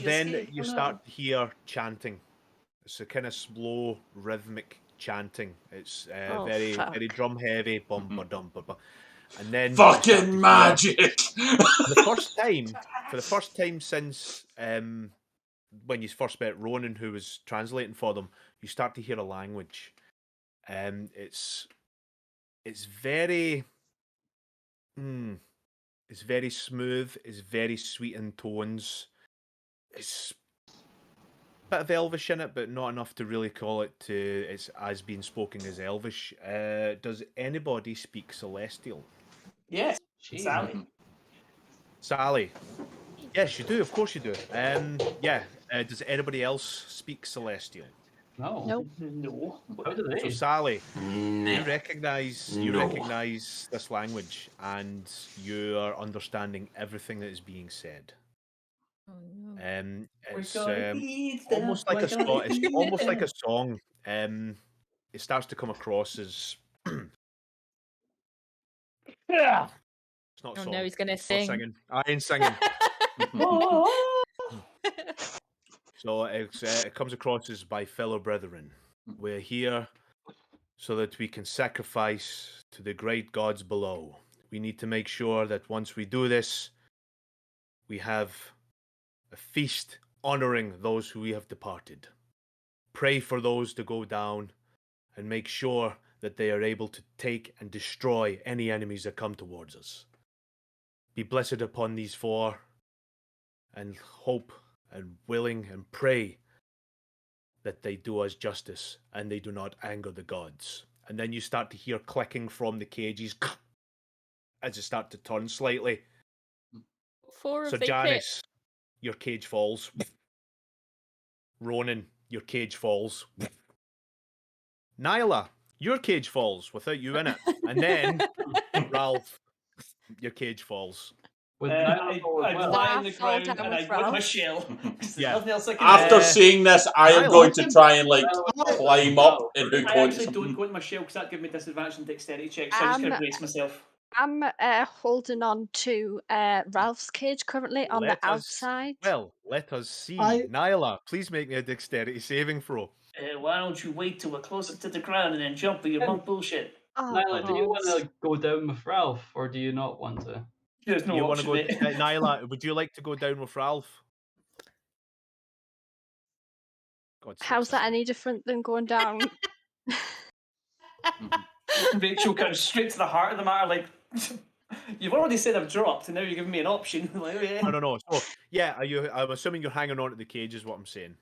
then you start to hear chanting. It's a kind of slow, rhythmic chanting. It's very, very drum heavy. Bum ba dum ba ba. And then fucking magic. For the first time since when you first met Ronan, who was translating for them, you start to hear a language. It's very, it's very smooth. It's very sweet in tones. It's a bit of Elvish in it, but not enough to really call it it's as being spoken as Elvish. Does anybody speak Celestial? Yes, Sally. Sally. Yes, you do. Of course you do. Yeah. Does anybody else speak Celestial? No. Nope. No. How do they? So Sally, Nah. you recognize this language, and you are understanding everything that is being said. Oh no. It's almost like a song. It's almost like a song. It starts to come across as. It's not a song. No, he's gonna It's not sing. singing. I ain't singing. So it comes across as by fellow brethren. We're here so that we can sacrifice to the great gods below. We need to make sure that once we do this, we have a feast honoring those who we have departed. Pray for those to go down and make sure that they are able to take and destroy any enemies that come towards us. Be blessed upon these four and hope and willing and pray that they do us justice and they do not anger the gods. And then you start to hear clicking from the cages as it start to turn slightly. Four So of they Janice, your cage falls. Ronan, your cage falls. Nyla, your cage falls without you in it. And then Ralph, your cage falls. With I'd lie on the Fall ground down and with I'd whip my Ralph. shell. 'Cause there's Yeah. nothing else I can After do. seeing this, I am Nyla. going to try and like climb up and hook I onto actually don't something. go into my shell because that gives me disadvantage in dexterity checks, so I just kind of brace myself. I'm holding on to Ralph's cage currently on the outside. Let us see. Nyla, please make me a dexterity saving throw. Why don't you wait till we're closer to the ground and then jump with your monk bullshit? Nyla, do you want to go down with Ralph, or do you not want to? There's no you want option, to mate. go, Nyla? Would you like to go down with Ralph? How's that any different than going down? Rachel comes straight to the heart of the matter, like, you've already said I've dropped, and now you're giving me an option. Like, oh, yeah. No. So, yeah, I'm assuming you're hanging on to the cage, is what I'm saying.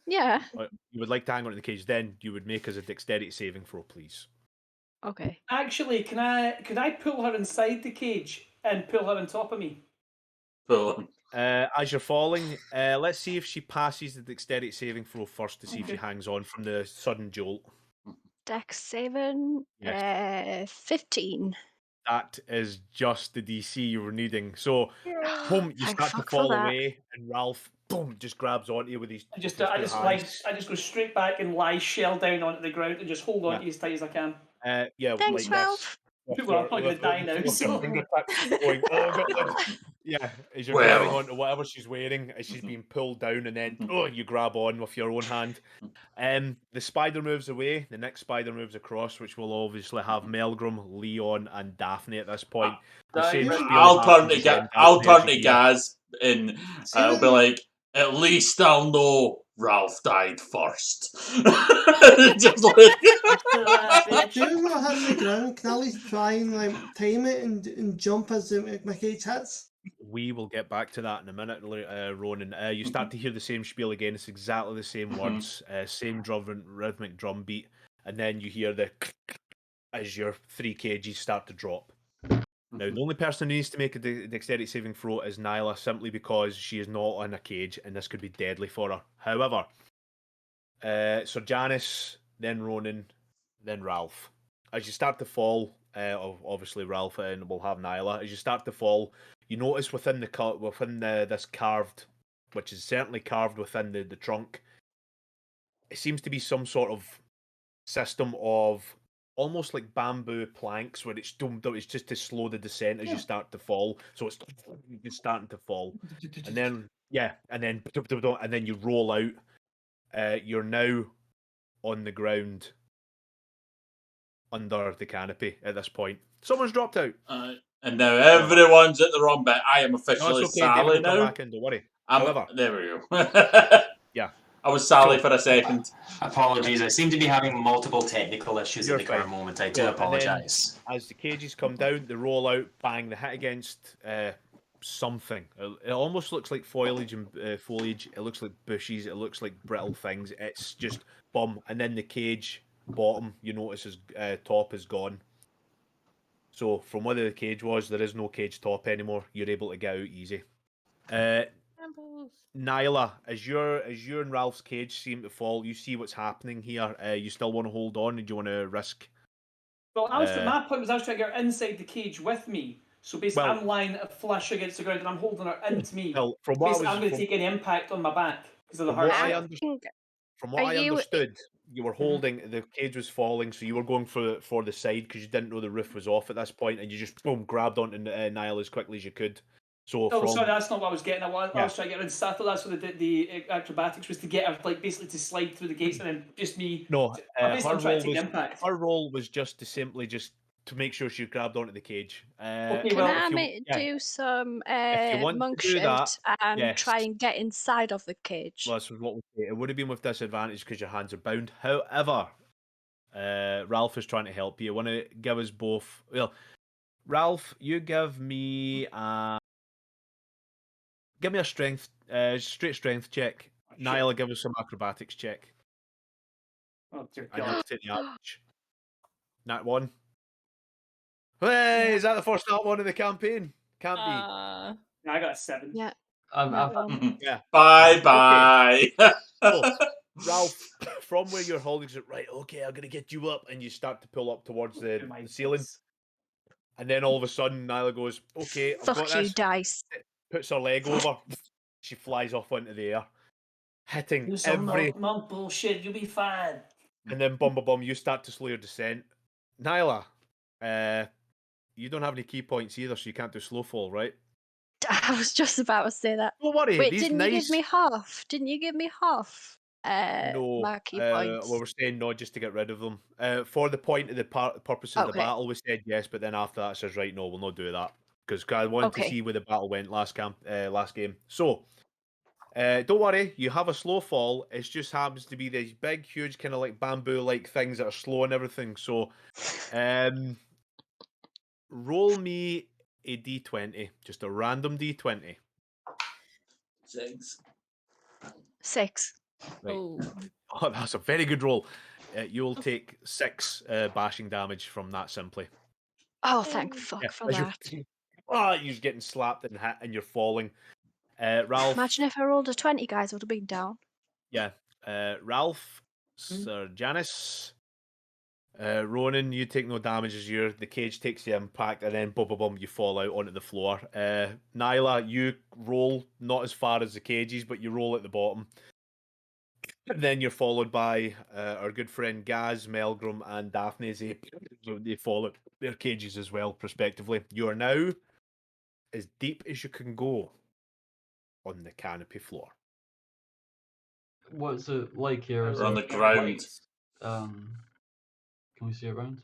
Yeah. You would like to hang on to the cage, then you would make us a dexterity saving throw, please. Okay. Actually, could I pull her inside the cage and pull her on top of me? As you're falling, let's see if she passes the dexterity saving throw first to see if she hangs on from the sudden jolt. Dex saving. Yes. 15. That is just the DC you were needing. So, boom, you Thank start to fuck for fall that. away, and Ralph, boom, just grabs onto you with his. I just two hands. go straight back and lie shell down onto the ground and just hold on to you as tight as I can. Yeah, Thanks, like Ralph. this. Well, I'm not going to die now. With your So. fingertips going, oh god. Yeah, as you're grabbing onto whatever she's wearing, as she's being pulled down, and then you grab on with your own hand. The spider moves away. The next spider moves across, which will obviously have Melgrim, Leon, and Daphne at this point. I'll turn to Gaz, and I'll be like, at least I'll know Ralph died first. Just like... June's not hitting the ground. Can I at least try and like time it and jump as my cage hits? We will get back to that in a minute, Ronan. You start to hear the same spiel again. It's exactly the same words, same rhythmic drum beat, and then you hear the as your 3 kgs start to drop. Now, the only person who needs to make a dexterity saving throw is Nyla, simply because she is not in a cage, and this could be deadly for her. However, so Janice, then Ronan, then Ralph. As you start to fall, obviously Ralph and we'll have Nyla. As you start to fall, you notice within this carved, which is certainly carved within the trunk, it seems to be some sort of system of almost like bamboo planks where it's just to slow the descent as you start to fall. So it's starting to fall. And then Yeah, and then you roll out. You're now on the ground under the canopy at this point. Someone's dropped out. And now everyone's at the wrong bit. I am No, officially it's okay. David Sally will come now. back in. Don't worry. However, There we go. yeah, I was Sally So- for a second. Apologies, I seem to be having multiple technical issues You're at the current fine. moment. I do Yeah, and then- apologise. as the cages come down, they roll out, bang, they hit against something. It almost looks like foliage and foliage. It looks like bushes. It looks like brittle things. It's just bum, and then the cage bottom, you notice, is top is gone. So from where the cage was, there is no cage top anymore. You're able to get out easy. Shambles. Nyla, as your and Ralph's cage seem to fall, you see what's happening here. You still want to hold on, or do you want to risk? Well, my point was I was trying to get her inside the cage with me. So basically, Well- I'm lying flush against the ground and I'm holding her into me. Well, from what Basically, I I'm going to was, take any impact on my back because of the from what hurt. I shot. understood, from what Are I you- understood, you were holding the cage was falling, so you were going for the side because you didn't know the roof was off at this point, and you just boom grabbed onto Nyla as quickly as you could. So Oh, from sorry, that's not what I was getting. I was Yeah. trying to get her in. I thought that's what the acrobatics was to get her, like, basically to slide through the gates and then just me. no, I'm basically her trying role to take was impact. her role was just to simply just to make sure she grabbed onto the cage. Okay, Can well, I if you- yeah. do some If you want monk to do that, shift and yes. try and get inside of the cage? Well, that's what we say. It would have been with disadvantage because your hands are bound. However, Ralph is trying to help you. You want to give us both. Well, Ralph, you give me a strength, straight strength check. shit. Nyla, give us some acrobatics check. Oh dear I have God. to take the average. Nat 1. Hey, is that the first Nat 1 in the campaign? Can't be. Uh, I got a 7. Yeah. I've that one. Yeah. Bye bye. So, Ralph, from where you're holding it, right, okay, I'm going to get you up, and you start to pull up towards the ceiling. And then all of a sudden, Nyla goes, okay, I've got Fuck you, this. dice. Puts her leg over. She flies off into the air, hitting Do some every. monk bullshit. You'll be fine. And then, bum, you start to slow your descent. Nyla, you don't have any key points either, so you can't do slow fall, right? I was just about to say that. Don't worry, Wait, these didn't nice. you give me half? Didn't you give me half? No, my key well, points. we're saying no just to get rid of them. For the point of the purpose of the Okay. battle, we said yes, but then after that, it says right, no, we'll not do that because I wanted to Okay. see where the battle went last game. So, don't worry, you have a slow fall. It just happens to be these big, huge, kind of like bamboo-like things that are slow and everything. So, roll me a d20, just a random d20. 6. 6. Right. oh, Oh, that's a very good roll. You'll take 6 bashing damage from that simply. Oh, thank fuck Yeah, for as that. you're getting slapped and hit and you're falling. Ralph, Imagine if I rolled a 20, guys, I would have been down. yeah. Ralph, Sir Janice, Ronan, you take no damage as the cage takes the impact, and then boom, you fall out onto the floor. Nyla, you roll not as far as the cages, but you roll at the bottom. And then you're followed by our good friend Gaz, Melgrim, and Daphne. They fall at their cages as well, respectively. You are now as deep as you can go on the canopy floor. What's it like here? Is We're on there, the ground. Can we see around?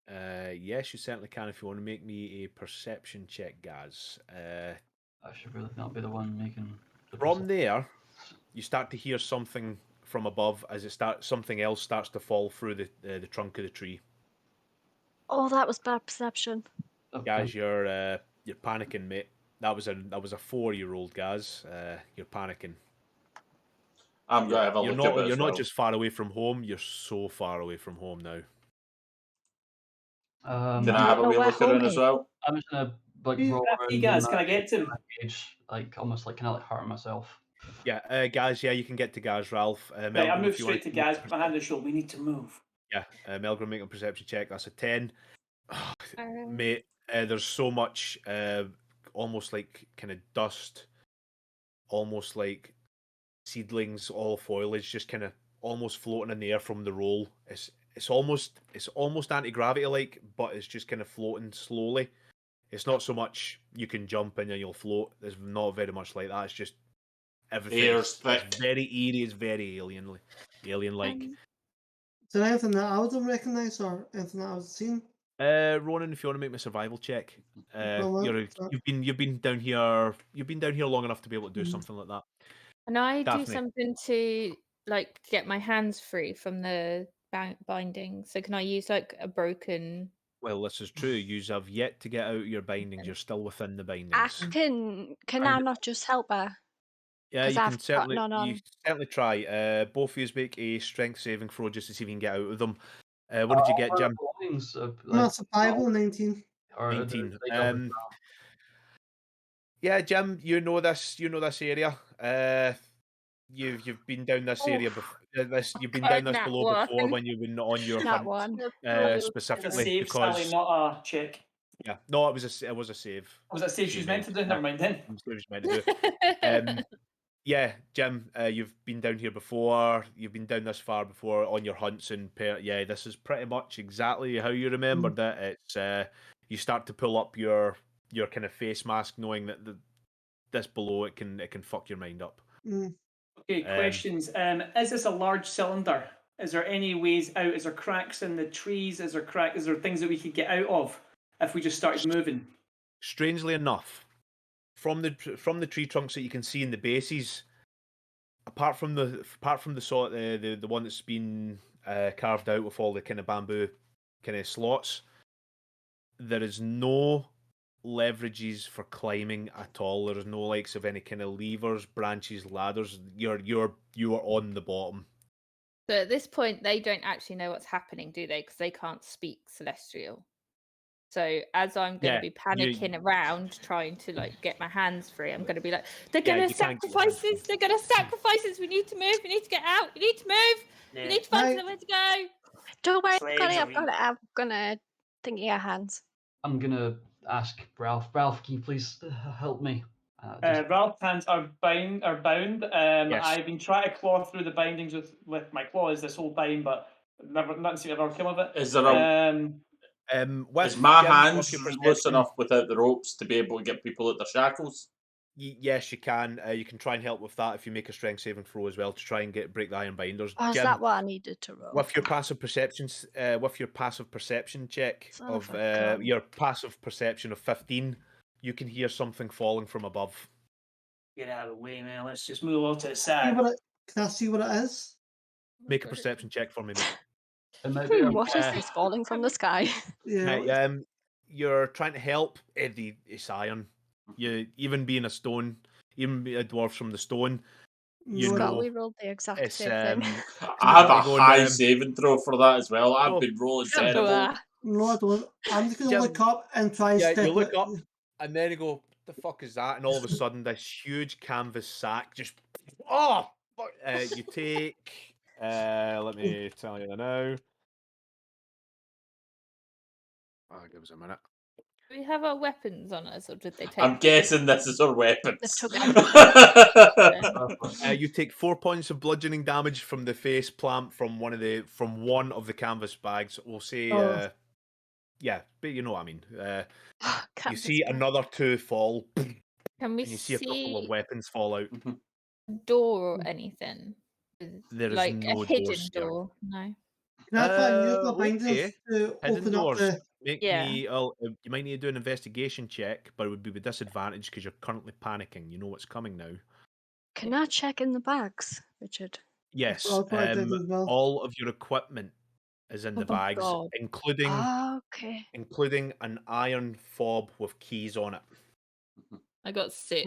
Yes, you certainly can if you want to make me a perception check, Gaz. I should really not be the one making. The From there, you start to hear something from above as something else starts to fall through the trunk of the tree. Oh, that was bad perception. Okay. Gaz, you're panicking, mate. That was a 4-year-old, Gaz. You're panicking. I'm going to have a You're look at it you're as not well. just far away from home. You're so far away from home now. Can I have a know wee where look around home as is. well? I'm just gonna like Hey, roll around in guys, that can I get to him? cage, like almost like kind of like hurting myself. Yeah, Gaz. Yeah, you can get to Gaz, Ralph. Right, I Melgrim, move if you want straight to to Gaz, put my hand on his shoulder. We need to move. Yeah, Melgrim, make a perception check. That's a 10. um, Mate, there's so much, almost like kind of dust, almost like seedlings, all foliage, just kind of almost floating in the air from the roll. It's almost anti-gravity like, but it's just kind of floating slowly. It's not so much you can jump in and you'll float. There's not very much like that. It's just Everything Air's is thick. very eerie. It's very alien-like. Um, Is there anything that I would have recognised or anything that I was seen? Ronan, if you want to make me a survival check, Well, you've been down here. You've been down here long enough to be able to do something like that. Can I do Daphne. something to like get my hands free from the binding? So can I use like a broken? Well, this is true. You have yet to get out your bindings. You're still within the I bindings. can And- I not just help her? Yeah, 'Cause you I've can got certainly none you on. certainly try. Both of you make a strength saving throw just to see if you can get out of them. What did you get, Jim? No, survival 19. 19. Yeah, Jim, you know this area. You've been down this area before. You've been down this Nat below one. before when you've been on your That hunt, one. It's a specifically save, Sally, because not a check. yeah, no, it was a save. Was that save she was meant to do? Never mind then. It was meant to do. Yeah, Jim, you've been down here before. You've been down this far before on your hunts, and yeah, this is pretty much exactly how you remembered it. It's you start to pull up your kind of face mask, knowing that this below it can fuck your mind up. Okay, questions. Is this a large cylinder? Is there any ways out? Is there cracks in the trees? Is there things that we could get out of if we just started moving? Strangely enough, from the tree trunks that you can see in the bases, apart from the one that's been carved out with all the kind of bamboo kind of slots, there is no leverages for climbing at all. There is no likes of any kind of levers, branches, ladders. You are on the bottom. So at this point, they don't actually know what's happening, do they? Because they can't speak Celestial. So as I'm going to be panicking around, trying to like get my hands free, I'm going to be like, "They're going to sacrifice us! They're going to sacrifice us! We need to move! We need to get out! We need to move! We need to find somewhere to go!" Don't worry, I've got it. I'm gonna think of your hands. I'm gonna ask Ralph. Ralph, can you please help me? Ralph's hands are bound. Yes. I've been trying to claw through the bindings with my claws this whole time, but nothing seemed to ever come of it. Is there a with is my Jim, hands what's your loose perception? enough without the ropes to be able to get people at their shackles? Yes, you can. You can try and help with that if you make a strength saving throw as well to try and break the iron binders. Oh, is Jim, that what I needed to roll? with your passive perception, check Son of of a gun. your passive perception of 15, you can hear something falling from above. Get out of the way, man. Let's just move on to the See side. can I see what it is? Make a perception check for me, mate. What is this falling from the sky? Yeah. Right, you're trying to help Eddie. It's iron. You even being a stone, even being a dwarf from the stone. You No, Scott, know, we rolled the exact it's same thing. I have a Going, high saving throw for that as well. I've Oh, been rolling So, terrible. no, I don't. I'm just gonna Jim, look up and try and yeah, step you look it. up and then you go, "The fuck is that?" And all of a sudden, this huge canvas sack just fuck. You take. Let me tell you now. Give us a minute. Do we have our weapons on us, or did they take? I'm guessing this is our weapons. They took You take 4 points of bludgeoning damage from the face plant from one of the canvas bags. We'll say, yeah, but you know what I mean. You see another 2 fall, Can we and you see a couple of weapons fall out. a door or anything? There is like no a hidden doors here. door. No. Can I try and use my Okay. bindings to Hidden open doors. up the? Make Yeah. me. You might need to do an investigation check, but it would be with disadvantage because you're currently panicking. You know what's coming now. Can I check in the bags, Richard? Yes. Well, that's what I did as well. All of your equipment is in Oh the my bags, God. including an iron fob with keys on it. I got 6,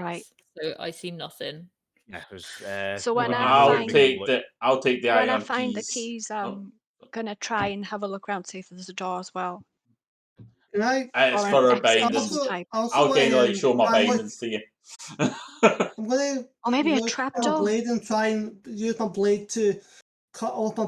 so I see nothing. Yeah, there's, So when I'll take the when I iron find keys. the keys, I'm gonna try and have a look around, see if there's a door as well. Can I? It's Or for an our exit bindings. type. I'll kind of like show my try and bindings to you. I'm gonna Or maybe a look trap for door. blade and try and use my blade to cut off my